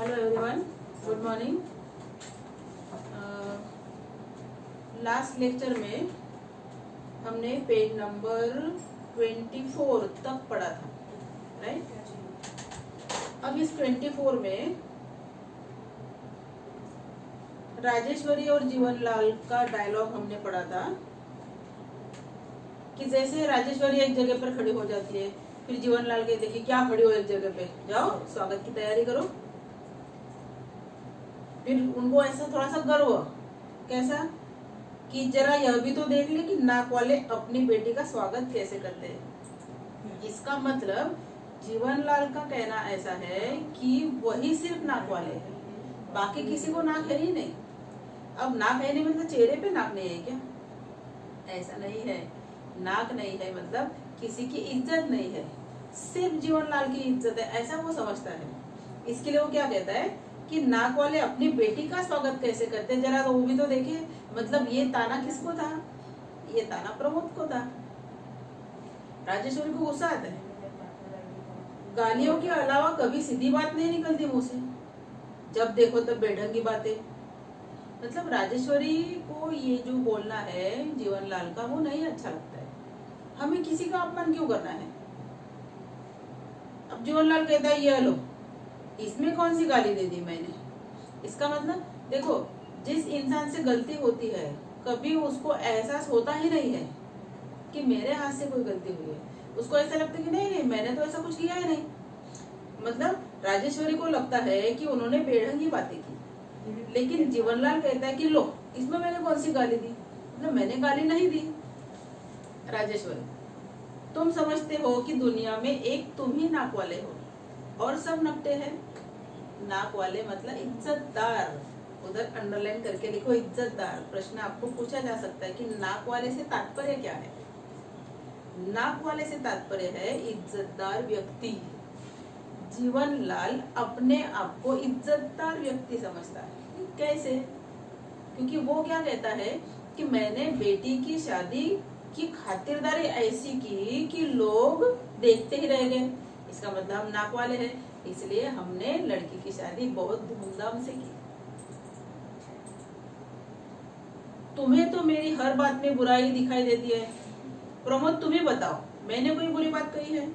Hello everyone, good morning. Last lecture में हमने page number 24 तक पढ़ा था, राइट। अब इस 24 में राजेश्वरी और जीवनलाल का डायलॉग हमने पढ़ा था कि जैसे राजेश्वरी एक जगह पर खड़ी हो जाती है, फिर जीवनलाल कहते कि क्या खड़ी हो एक जगह पे, जाओ स्वागत की तैयारी करो। फिर उनको ऐसा थोड़ा सा गर्व, कैसा कि जरा यह भी तो देख ले कि नाक वाले अपनी बेटी का स्वागत कैसे करते हैं। इसका मतलब जीवनलाल का कहना ऐसा है कि वही सिर्फ नाक वाले हैं, बाकी किसी को नाक है ही नहीं। अब नाक है नहीं मतलब चेहरे पे नाक नहीं है क्या? ऐसा नहीं है। नाक नहीं है मतलब किसी की इज्जत नहीं है, सिर्फ जीवनलाल की इज्जत है, ऐसा वो समझता है। इसके लिए वो क्या कहता है कि नाक वाले अपनी बेटी का स्वागत कैसे करते हैं, जरा तो वो भी तो देखे। मतलब ये ताना किसको था? ये ताना प्रमोद को था। राजेश्वरी को गुस्सा आता है। गालियों के अलावा कभी सीधी बात नहीं निकलती मुंह से, जब देखो तब बेढंगी बातें। मतलब राजेश्वरी को ये जो बोलना है जीवनलाल का, वो नहीं अच्छा लगता है। हमें किसी का अपमान क्यों करना है? अब जीवनलाल कहता है ये लो, इसमें कौन सी गाली दे दी मैंने? इसका मतलब देखो, जिस इंसान से गलती होती है कभी उसको एहसास होता ही नहीं है कि मेरे हाथ से कोई गलती हुई है। उसको ऐसा लगता है कि नहीं नहीं मैंने तो ऐसा कुछ किया ही नहीं। मतलब राजेश्वरी को लगता है कि उन्होंने बेढंगी बातें की, लेकिन जीवनलाल कहता है कि लो, इसमें मैंने कौन सी गाली दी? मतलब मैंने गाली नहीं दी। राजेश्वरी, तुम समझते हो कि दुनिया में एक तुम ही नाक वाले हो और सब नकटे हैं। नाक वाले मतलब इज्जतदार। उधर अंडरलाइन करके लिखो इज्जतदार। प्रश्न आपको पूछा जा सकता है कि नाक वाले से तात्पर्य क्या है? नाक वाले से तात्पर्य है इज्जतदार व्यक्ति। जीवनलाल अपने आप को इज्जतदार व्यक्ति समझता है। कैसे? क्योंकि वो क्या कहता है कि मैंने बेटी की शादी की खातिरदारी ऐसी की कि लोग देखते ही रह गए। इसका मतलब हम नाक वाले हैं, इसलिए हमने लड़की की शादी बहुत धूमधाम से की। तुम्हें तो मेरी हर बात में बुराई दिखाई देती है। प्रमोद तुम ही बताओ, मैंने कोई बुरी बात कही है?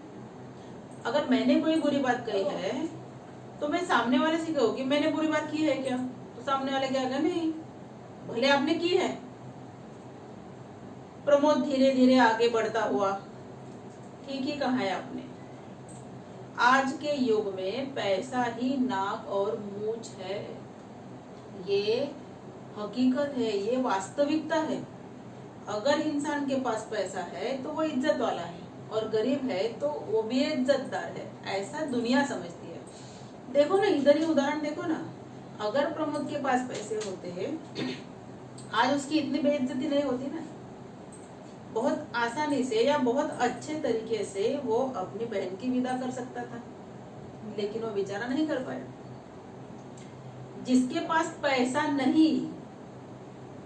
अगर मैंने कोई बुरी बात कही है तो मैं सामने वाले से कहूँ कि मैंने बुरी बात की है क्या? तो सामने वाले क्या कहेगा, नहीं भले आपने की है। प्रमोद धीरे धीरे आगे बढ़ता हुआ, ठीक ही कहा है आपने। आज के युग में पैसा ही नाक और मूंछ है। ये हकीकत है, ये वास्तविकता है। अगर इंसान के पास पैसा है तो वो इज्जत वाला है, और गरीब है तो वो भी इज्जतदार है, ऐसा दुनिया समझती है। देखो ना, इधर ही उदाहरण देखो ना। अगर प्रमोद के पास पैसे होते आज उसकी इतनी बेइज्जती नहीं होती ना। बहुत आसानी से या बहुत अच्छे तरीके से वो अपनी बहन की विदा कर सकता था, लेकिन वो बेचारा नहीं कर पाया। जिसके पास पैसा नहीं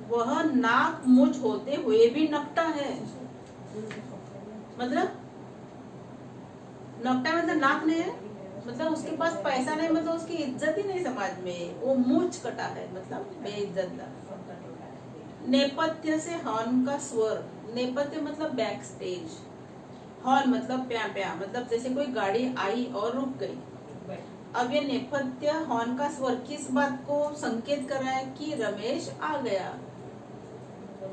वह नाक मुंछ होते हुए भी नकटा है। मतलब नकटा मतलब नाक नहीं है, मतलब उसके पास पैसा नहीं, मतलब उसकी इज्जत ही नहीं समाज में, वो मूंछ कटा है, मतलब बेइज्जतदार। नेपथ्य से हॉर्न का स्वर। नेपथ्य मतलब बैक स्टेज, हॉर्न मतलब प्या प्या, मतलब जैसे कोई गाड़ी आई और रुक गई। अब ये नेपथ्य हॉर्न का स्वर किस बात को संकेत कर रहा है? कि रमेश आ गया।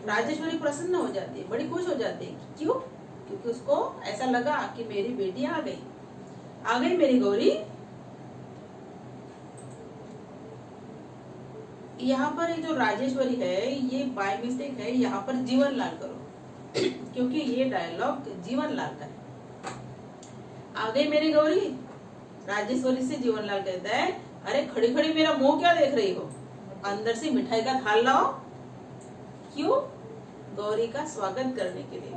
राजेश्वरी प्रसन्न हो जाती है, बड़ी खुश हो जाती है। क्यों? क्योंकि उसको ऐसा लगा कि मेरी बेटी आ गई मेरी गौरी। यहाँ पर जो राजेश्वरी है ये बाय मिस्टेक है, यहाँ पर जीवनलाल करो क्योंकि ये डायलॉग जीवनलाल का है। आ गई मेरी गौरी। राजेश्वरी से जीवनलाल कहता है, अरे खड़ी खड़ी मेरा मुंह क्या देख रही हो? अंदर से मिठाई का थाल लाओ। क्यों? गौरी का स्वागत करने के लिए।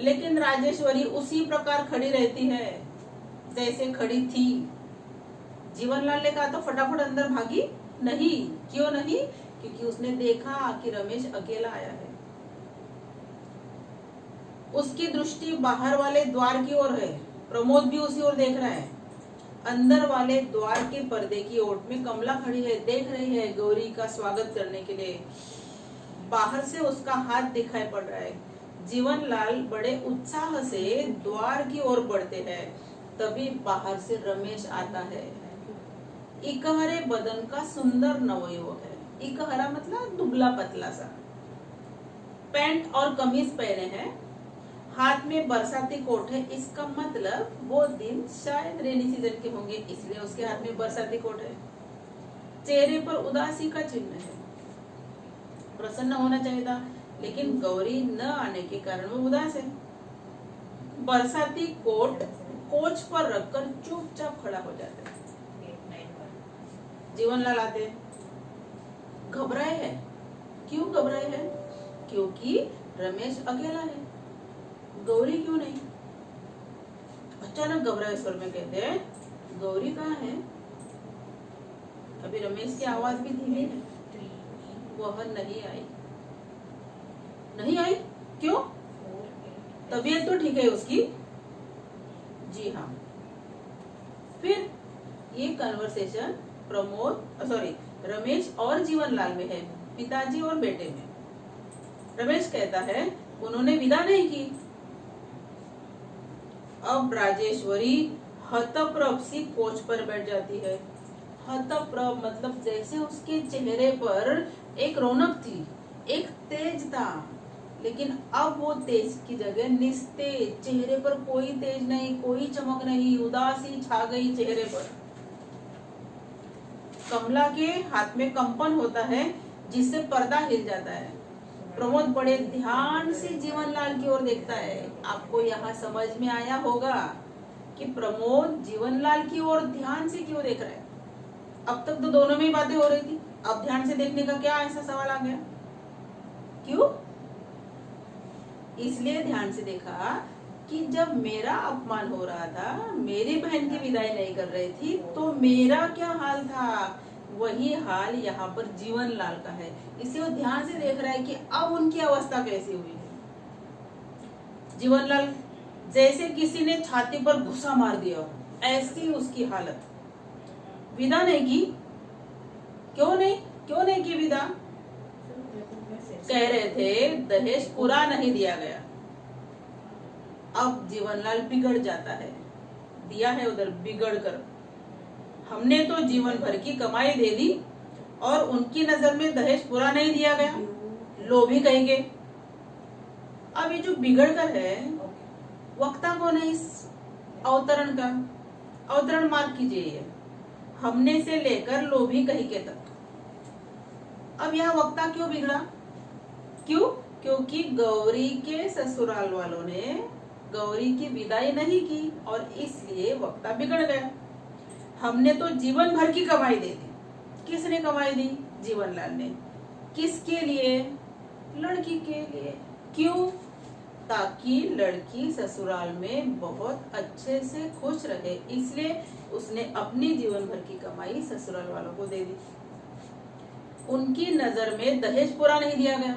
लेकिन राजेश्वरी उसी प्रकार खड़ी रहती है जैसे खड़ी थी। जीवनलाल ने कहा तो फटाफट अंदर भागी नहीं। क्यों नहीं? क्योंकि उसने देखा कि रमेश अकेला आया है। उसकी दृष्टि बाहर वाले द्वार की ओर है। प्रमोद भी उसी ओर देख रहा है। अंदर वाले द्वार के पर्दे की ओट में कमला खड़ी है, देख रही है गौरी का स्वागत करने के लिए। बाहर से उसका हाथ दिखाई पड़ रहा है। जीवनलाल बड़े उत्साह से द्वार की ओर बढ़ते हैं। तभी बाहर से रमेश आता है। इकहरे बदन का सुंदर नवयुवक है। इकहरा मतलब दुबला पतला सा। पैंट और कमीज पहने हैं, हाथ में बरसाती कोट है। इसका मतलब वो दिन शायद रेनी सीजन के होंगे, इसलिए उसके हाथ में बरसाती कोट है। चेहरे पर उदासी का चिन्ह है। प्रसन्न होना चाहिए था, लेकिन गौरी न आने के कारण वो उदास है। बरसाती कोट कोच पर रखकर चुपचाप खड़ा हो जाता है। जीवनलाल आते, घबराए है। क्यों घबराए है? क्योंकि रमेश अकेला है, गौरी क्यों नहीं? अचानक घबराए स्वर में कहते हैं, गौरी कहाँ है? अभी रमेश की आवाज भी धीमी है। वह नहीं आई। नहीं आई? क्यों? तबीयत तो ठीक है उसकी। जी हाँ। फिर ये कन्वर्सेशन रमेश और जीवनलाल में है, पिताजी और बेटे में। रमेश कहता है, उन्होंने विदा नहीं की। अब राजेश्वरी हतप्रभ सी कोच पर बैठ जाती है। हतप्रभ मतलब जैसे उसके चेहरे पर एक रौनक थी, एक तेज था, लेकिन अब वो तेज की जगह निस्तेज, चेहरे पर कोई तेज नहीं, कोई चमक नहीं, उदासी छा गई चेहरे पर। कमला के हाथ में कंपन होता है, जिससे पर्दा हिल जाता है। प्रमोद बड़े ध्यान से जीवनलाल की ओर देखता है। आपको यहाँ समझ में आया होगा कि प्रमोद जीवनलाल की ओर ध्यान से क्यों देख रहा है। अब तक तो दोनों में ही बातें हो रही थी, अब ध्यान से देखने का क्या ऐसा सवाल आ गया? क्यों? इसलिए ध्यान से देखा कि जब मेरा अपमान हो रहा था, मेरी बहन की विदाई नहीं कर रही थी, तो मेरा क्या हाल था, वही हाल यहाँ पर जीवनलाल का है। इसलिए वो ध्यान से देख रहा है कि अब उनकी अवस्था कैसी हुई है। जीवनलाल जैसे किसी ने छाती पर घुसा मार दिया, ऐसी उसकी हालत। विदा नहीं की? क्यों नहीं की विदा? कह रहे थे दहेज पूरा नहीं दिया गया। अब जीवनलाल बिगड़ जाता है। दिया है उधर बिगड़ कर। हमने तो जीवन भर की कमाई दे दी और उनकी नजर में दहेज पूरा नहीं दिया गया, लोभी कहेंगे। अब ये जो बिगड़ कर है, वक्ता कौन है इस अवतरण का? अवतरण मार्क कीजिए, हमने से लेकर लोभी कही के तक। अब यह वक्ता क्यों बिगड़ा? क्यों? क्योंकि गौरी के ससुराल वालों ने गौरी की विदाई नहीं की और इसलिए वक्ता बिगड़ गया। हमने तो जीवन भर की कमाई दे दी। किसने कमाई दी? जीवनलाल ने। किसके लिए? लड़की के लिए। क्यों? ताकि लड़की ससुराल में बहुत अच्छे से खुश रहे, इसलिए उसने अपनी जीवन भर की कमाई ससुराल वालों को दे दी। उनकी नजर में दहेज पूरा नहीं दिया गया।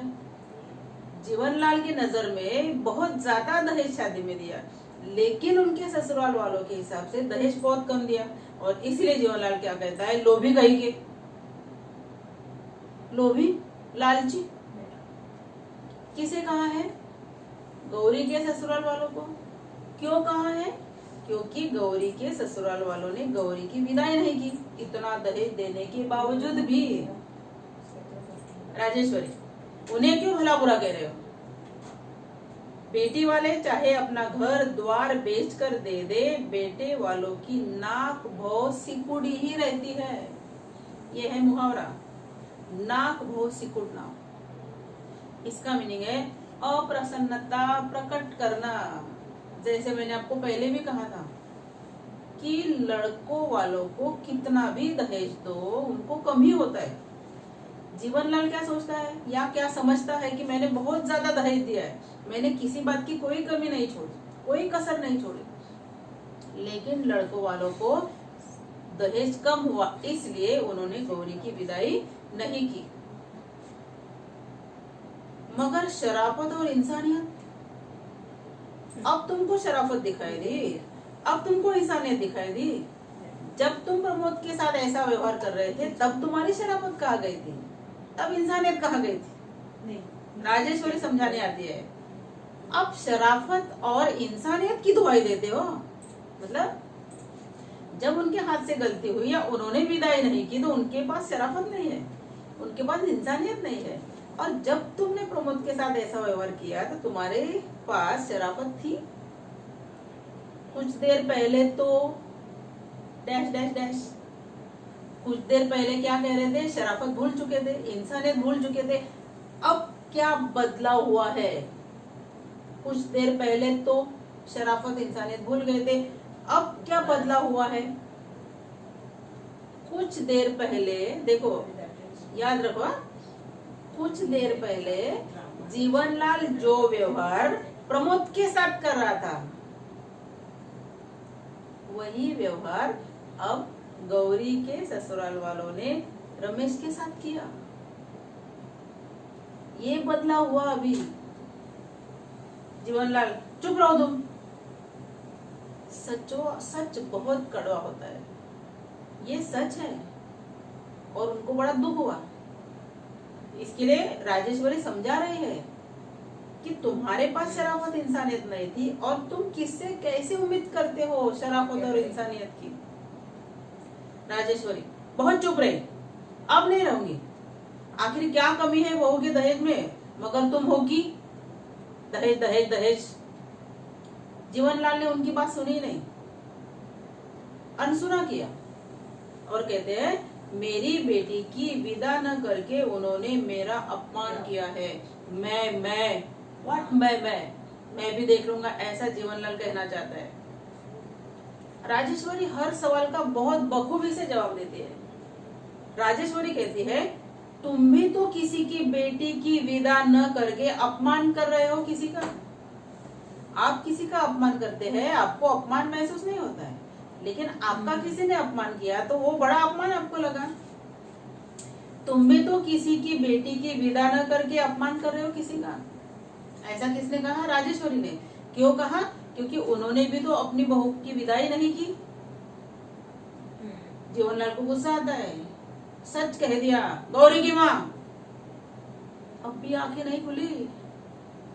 जीवनलाल की नजर में बहुत ज्यादा दहेज शादी में दिया, लेकिन उनके ससुराल वालों के हिसाब से दहेज बहुत कम दिया और इसलिए जीवनलाल क्या कहता है? लोभी कहेंगे। लोभी, लालची। किसे कहा है? गौरी के ससुराल वालों को। क्यों कहा है? क्योंकि गौरी के ससुराल वालों ने गौरी की विदाई नहीं की, इतना दहेज देने के बावजूद भी। राजेश्वरी, उन्हें क्यों भला बुरा कह रहे हो? बेटी वाले चाहे अपना घर द्वार बेचकर दे दे, बेटे वालों की नाक भौ सिकुड़ी ही रहती है। यह है मुहावरा, नाक भौ सिकुड़ना। इसका मीनिंग है अप्रसन्नता प्रकट करना। जैसे मैंने आपको पहले भी कहा था कि लड़कों वालों को कितना भी दहेज दो, उनको कम ही होता है। जीवनलाल क्या सोचता है या क्या समझता है कि मैंने बहुत ज्यादा दहेज दिया है, मैंने किसी बात की कोई कमी नहीं छोड़ी, कोई कसर नहीं छोड़ी। लेकिन लड़कों वालों को दहेज कम हुआ, इसलिए उन्होंने गौरी की विदाई नहीं की। मगर शराफत और इंसानियत, अब तुमको शराफत दिखाई दी, अब तुमको इंसानियत दिखाई दी। जब तुम प्रमोद के साथ ऐसा व्यवहार कर रहे थे तब तुम्हारी शराफत कहाँ गई थी, तब इंसानियत कहाँ गई थी? नहीं, राजेश्वरी समझाने आती है। अब शराफत और इंसानियत की दुहाई देते हो, मतलब जब उनके हाथ से गलती हुई या उन्होंने विदाई नहीं की तो उनके पास शराफत नहीं है, उनके पास इंसानियत नहीं है। और जब तुमने प्रमोद के साथ ऐसा व्यवहार किया तो तुम्हारे पास शराफत थी। कुछ देर पहले तो डैश डैश डैश, कुछ देर पहले क्या कह रहे थे, शराफत भूल चुके थे, इंसानियत भूल चुके थे। अब क्या बदलाव हुआ है? कुछ देर पहले तो शराफत इंसानियत भूल गए थे, अब क्या बदलाव हुआ है? कुछ देर पहले देखो, याद रखो, कुछ देर पहले जीवनलाल जो व्यवहार प्रमोद के साथ कर रहा था वही व्यवहार अब गौरी के ससुराल वालों ने रमेश के साथ किया। ये बदलाव हुआ अभी। जीवनलाल चुप रहो तुम। सच बहुत कड़वा होता है, ये सच है और उनको बड़ा दुख हुआ। इसके लिए राजेश्वरी समझा रही है कि तुम्हारे पास शराफत इंसानियत नहीं थी और तुम किससे कैसे उम्मीद करते हो शराफत और इंसानियत की। राजेश्वरी बहुत चुप रही, अब नहीं रहूंगी। आखिर क्या कमी है बहू के दहेज में, मगर तुम होगी दहेज दहेज दहेज। जीवनलाल ने उनकी बात सुनी नहीं, अनसुना किया और कहते हैं मेरी बेटी की विदा न करके उन्होंने मेरा अपमान किया है। मैं भी देख लूंगा, ऐसा जीवनलाल कहना चाहता है। राजेश्वरी हर सवाल का बहुत बखूबी से जवाब देती है। राजेश्वरी कहती है तुम भी तो किसी की बेटी की विदा न करके अपमान कर रहे हो किसी का। आप किसी का अपमान करते हैं, आपको अपमान महसूस नहीं होता है, लेकिन आपका किसी ने अपमान किया तो वो बड़ा अपमान आपको लगा। तुम भी तो किसी की बेटी की विदा न करके अपमान कर रहे हो किसी का। ऐसा किसने कहा? राजेश्वरी ने। क्यों कहा? क्योंकि उन्होंने भी तो अपनी बहू की विदाई नहीं की। जीवनलाल को गुस्सा आता है, सच कह दिया गौरी की माँ। अब भी आंखें नहीं खुली,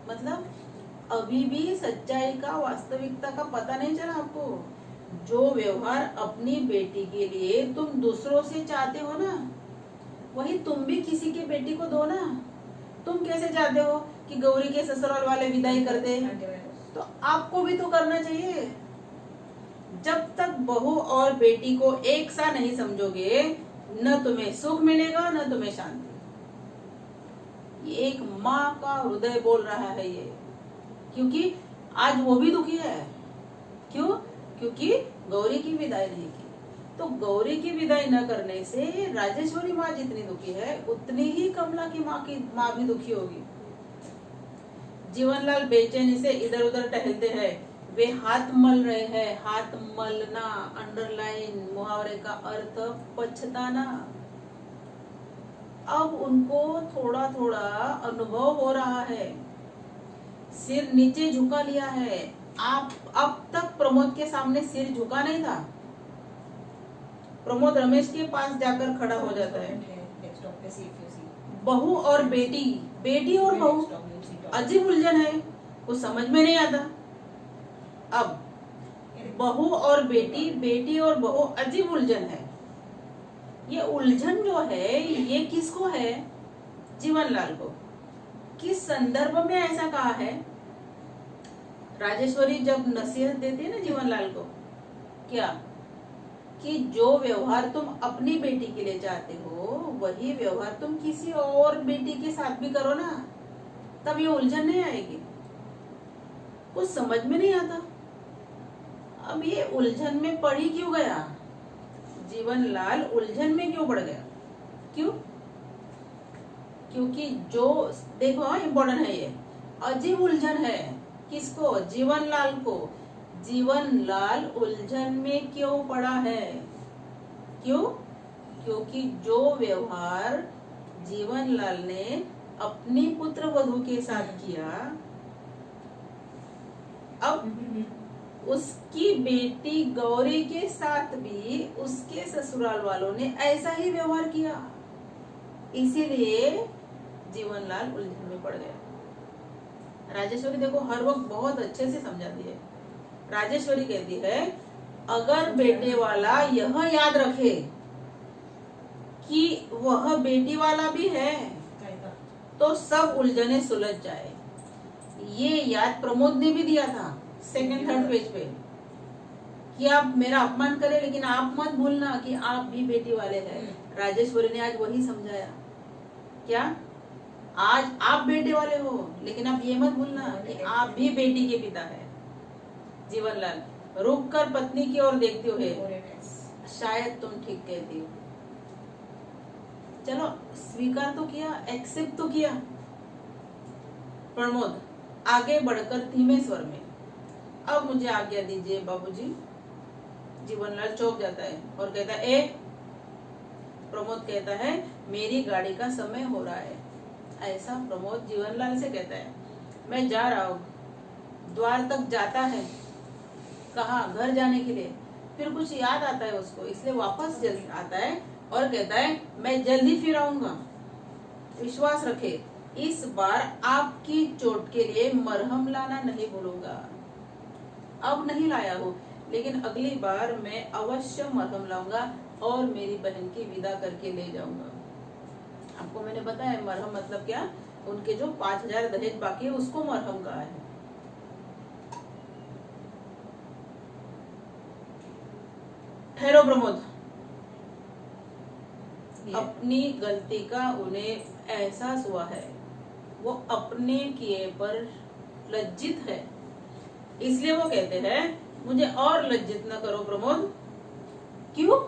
मतलब अभी भी सच्चाई का, वास्तविकता का पता नहीं चला आपको। जो व्यवहार अपनी बेटी के लिए तुम दूसरों से चाहते हो ना, वही तुम भी किसी की बेटी को दो ना। तुम कैसे चाहते हो कि गौरी के ससुराल वाले विदाई कर दे, तो आपको भी तो करना चाहिए। जब तक बहू और बेटी को एक सा नहीं समझोगे, न तुम्हें सुख मिलेगा न तुम्हें शांति। ये एक माँ का हृदय बोल रहा है ये, क्योंकि आज वो भी दुखी है। क्यों? क्योंकि गौरी की विदाई नहीं की। तो गौरी की विदाई न करने से राजेश्वरी माँ जितनी दुखी है उतनी ही कमला की माँ भी दुखी होगी। जीवनलाल बेचैनी से इधर उधर टहलते हैं। वे हाथ मल रहे हैं। हाथ मलना, अंडरलाइन मुहावरे का अर्थ पछताना। अब उनको थोड़ा थोड़ा अनुभव हो रहा है। सिर नीचे झुका लिया है। आप अब तक प्रमोद के सामने सिर झुका नहीं था। प्रमोद रमेश के पास जाकर खड़ा हो जाता है। बहू और बेटी, बेटी और बहू अजीब उलझन है, कुछ समझ में नहीं आता। अब बहू और बेटी, बेटी और बहू अजीब उलझन है। ये उलझन जो है ये किसको है? जीवनलाल को। किस संदर्भ में ऐसा कहा है? राजेश्वरी जब नसीहत देती है ना जीवनलाल को, क्या कि जो व्यवहार तुम अपनी बेटी के लिए चाहते हो वही व्यवहार तुम किसी और बेटी के साथ भी करो ना, तब ये उलझन नहीं आएगी। कुछ समझ में नहीं आता। अब ये उलझन में पड़ ही क्यों गया? जीवनलाल उलझन में क्यों पड़ गया? क्यों? क्योंकि जो देखो इम्पोर्टेंट है, ये अजीब उलझन है। किसको? जीवनलाल को। जीवनलाल उलझन में क्यों पड़ा है? क्यों? क्योंकि जो व्यवहार जीवनलाल ने अपनी पुत्र वधू के साथ किया, अब उसकी बेटी गौरी के साथ भी उसके ससुराल वालों ने ऐसा ही व्यवहार किया, इसीलिए जीवनलाल उलझन में पड़ गया। राजेश्वरी देखो हर वक्त बहुत अच्छे से समझाती है। राजेश्वरी कहती है अगर बेटे वाला यह याद रखे कि वह बेटी वाला भी है तो सब उलझने सुलझ जाए। ये याद प्रमोद ने भी दिया था सेकंड थर्ड पेज पे कि आप मेरा अपमान करें लेकिन आप मत भूलना कि आप भी बेटी वाले हैं। राजेश्वरी ने आज वही समझाया, क्या आज आप बेटे वाले हो लेकिन आप ये मत भूलना कि आप भी बेटी के पिता है। जीवनलाल रुक कर पत्नी की ओर देखते हुए, शायद तुम ठीक कहती हो। चलो स्वीकार तो किया, एक्सेप्ट तो किया। प्रमोद आगे बढ़कर धीमे स्वर में, अब मुझे आज्ञा दीजिए बाबूजी। जीवनलाल चौंक जाता है और कहता है ए। प्रमोद कहता है मेरी गाड़ी का समय हो रहा है। ऐसा प्रमोद जीवनलाल से कहता है। मैं जा रहा हूँ। द्वार तक जाता है, कहा घर जाने के लिए, फिर कुछ याद आता है उसको, इसलिए वापस जल्दी आता है और कहता है मैं जल्दी फिर आऊंगा। विश्वास रखे इस बार आपकी चोट के लिए मरहम लाना नहीं भूलूंगा। अब नहीं लाया हूँ लेकिन अगली बार मैं अवश्य मरहम लाऊंगा और मेरी बहन की विदा करके ले जाऊंगा। आपको मैंने बताया मरहम मतलब क्या, उनके जो 5000 दहेज बाकी है उसको मरहम कहा है। ठहरो प्रमोद। अपनी गलती का उन्हें एहसास हुआ है, वो अपने किए पर लज्जित है, इसलिए वो कहते हैं मुझे और लज्जित न करो प्रमोद। क्यों?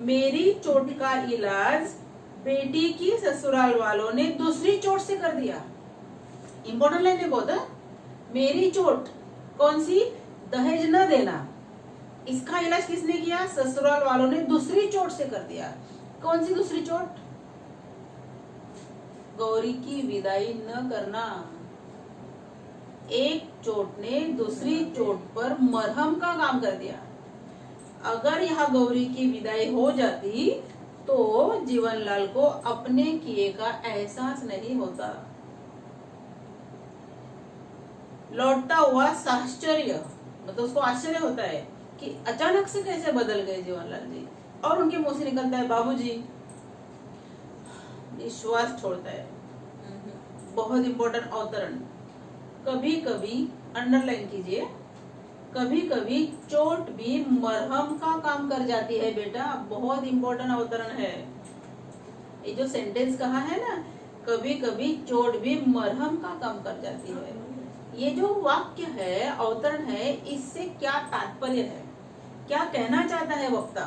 मेरी चोट का इलाज बेटी की ससुराल वालों ने दूसरी चोट से कर दिया। इंपॉर्टेंट लाइन है बहुत। मेरी चोट कौन सी? दहेज न देना। इसका इलाज किसने किया? ससुराल वालों ने दूसरी चोट से कर दिया। कौन सी दूसरी चोट? गौरी की विदाई न करना। एक चोट ने दूसरी चोट पर मरहम का काम कर दिया। अगर यह गौरी की विदाई हो जाती तो जीवनलाल को अपने किए का एहसास नहीं होता। लौटता हुआ साश्चर्य, मतलब उसको आश्चर्य होता है कि अचानक से कैसे बदल गए जीवनलाल जी, और उनके मुंह से निकलता है बाबूजी। विश्वास छोड़ता है। बहुत इंपॉर्टेंट अवतरण। कभी कभी अंडरलाइन कीजिए, कभी कभी चोट भी मरहम का काम कर जाती है बेटा। बहुत इंपॉर्टेंट अवतरण है ये जो सेंटेंस कहा है ना, कभी कभी चोट भी मरहम का काम कर जाती है। ये जो वाक्य है, अवतरण है, इससे क्या तात्पर्य है, क्या कहना चाहता है वक्ता?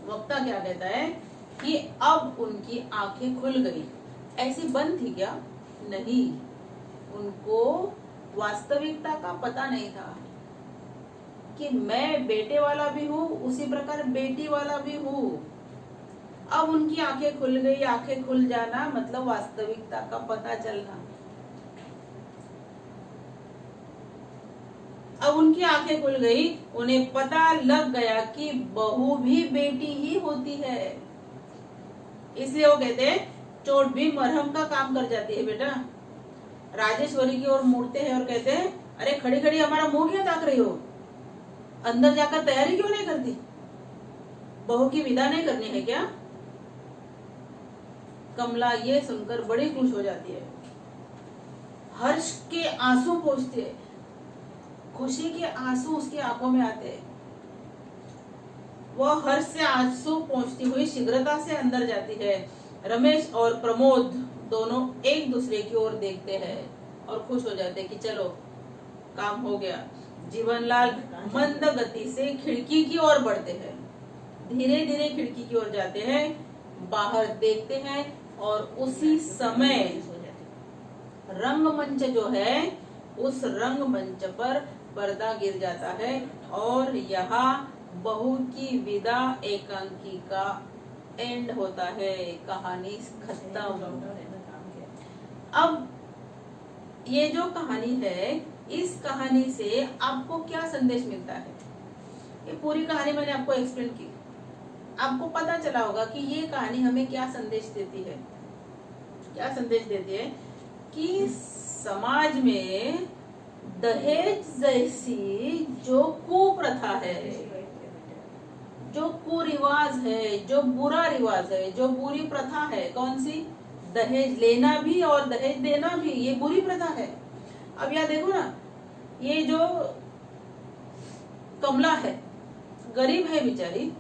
वक्ता क्या कहता है कि अब उनकी आंखें खुल गई। ऐसी बंद थी क्या? नहीं, उनको वास्तविकता का पता नहीं था कि मैं बेटे वाला भी हूँ, उसी प्रकार बेटी वाला भी हूँ। अब उनकी आंखें खुल गई। आंखें खुल जाना मतलब वास्तविकता का पता चलना। अब उनकी आंखें खुल गई, उन्हें पता लग गया कि बहू भी बेटी ही होती है। इसलिए वो कहते हैं चोट भी मरहम का काम कर जाती है बेटा। राजेश्वरी की ओर मुड़ते हैं और कहते हैं अरे खड़ी खड़ी हमारा मुंह क्यों ताक रही हो? अंदर जाकर तैयारी क्यों नहीं करती? बहू की विदा नहीं करनी है क्या? कमला ये सुनकर बड़ी खुश हो जाती है। हर्ष के आंसू पोंछते हैं, खुशी के आंसू उसकी आंखों में आते हैं। वह हर्ष से आंसू पोंछती हुई शीघ्रता से अंदर जाती है। रमेश और प्रमोद दोनों एक दूसरे की ओर देखते हैं और खुश हो जाते हैं कि चलो काम हो गया। जीवनलाल मंद गति से खिड़की की ओर बढ़ते हैं, धीरे धीरे खिड़की की ओर जाते हैं, बाहर देखते हैं और उसी समय रंगमंच जो है उस रंगमंच पर पर्दा गिर जाता है और यहाँ बहू की विदा एकांकी का एंड होता है। कहानी खत्म। अब ये जो कहानी है इस कहानी से आपको क्या संदेश मिलता है? ये पूरी कहानी मैंने आपको एक्सप्लेन की, आपको पता चला होगा कि ये कहानी हमें क्या संदेश देती है। क्या संदेश देती है कि समाज में दहेज जैसी जो कुप्रथा है, जो कुरिवाज है, जो बुरा रिवाज है, जो बुरी प्रथा है, कौन सी? दहेज लेना भी और दहेज देना भी, ये बुरी प्रथा है। अब यह देखो ना, ये जो कमला है, गरीब है बेचारी,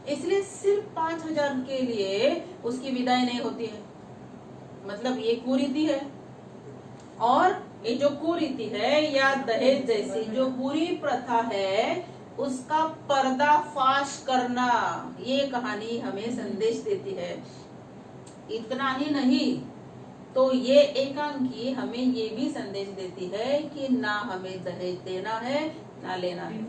इसलिए सिर्फ 5,000 के लिए उसकी विदाई नहीं होती है, मतलब ये कुरीति है। और ये जो कुरीति है या दहेज जैसी जो बुरी प्रथा है, उसका पर्दाफाश करना, ये कहानी हमें संदेश देती है। इतना ही नहीं तो ये एकांकी हमें ये भी संदेश देती है कि ना हमें दहेज देना है ना लेना है।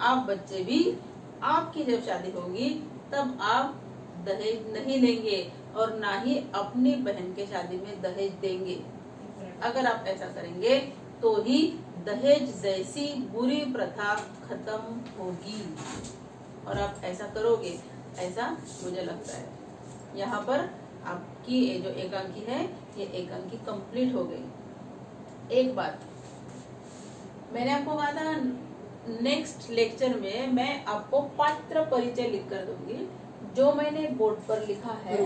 आप बच्चे भी, आपकी जब शादी होगी तब आप दहेज नहीं लेंगे और ना ही अपनी बहन के शादी में दहेज देंगे। अगर आप ऐसा करेंगे तो ही दहेज जैसी बुरी प्रथा खत्म होगी, और आप ऐसा करोगे, ऐसा मुझे लगता है। यहाँ पर आपकी ये जो एकांकी है, ये एकांकी कंप्लीट हो गई। एक बात मैंने आपको कहा था, नेक्स्ट लेक्चर में मैं आपको पात्र परिचय लिख कर दूंगी, जो मैंने बोर्ड पर लिखा है,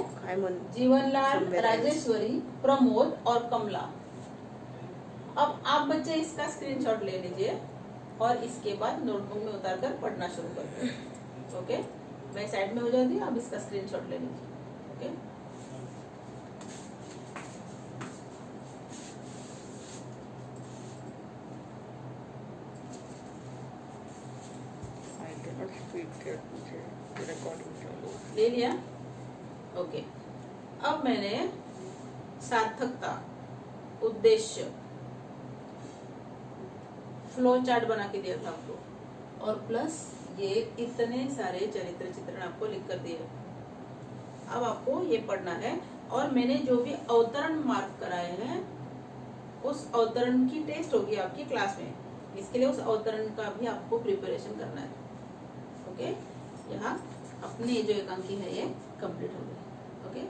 जीवनलाल, राजेश्वरी, प्रमोद और कमला। अब आप बच्चे इसका स्क्रीनशॉट ले लीजिए और इसके बाद नोटबुक में उतारकर पढ़ना शुरू कर दो। ओके, मैं साइड में हो जाती हूँ, आप इसका स्क्रीनशॉट ले लीजिए। ओके, ले लिया? ओके, अब मैंने सार्थकता, उद्देश्य, फ्लो चार्ट बना के दिया था आपको, और प्लस ये इतने सारे चरित्र चित्रण आपको लिख कर दिए। अब आपको ये पढ़ना है, और मैंने जो भी अवतरण मार्क कराए हैं, उस अवतरण की टेस्ट होगी आपकी क्लास में। इसके लिए उस अवतरण का भी आपको प्रिपरेशन करना है। ओके, यहाँ अपने जो एकांकी है ये कंप्लीट हो गई। ओके।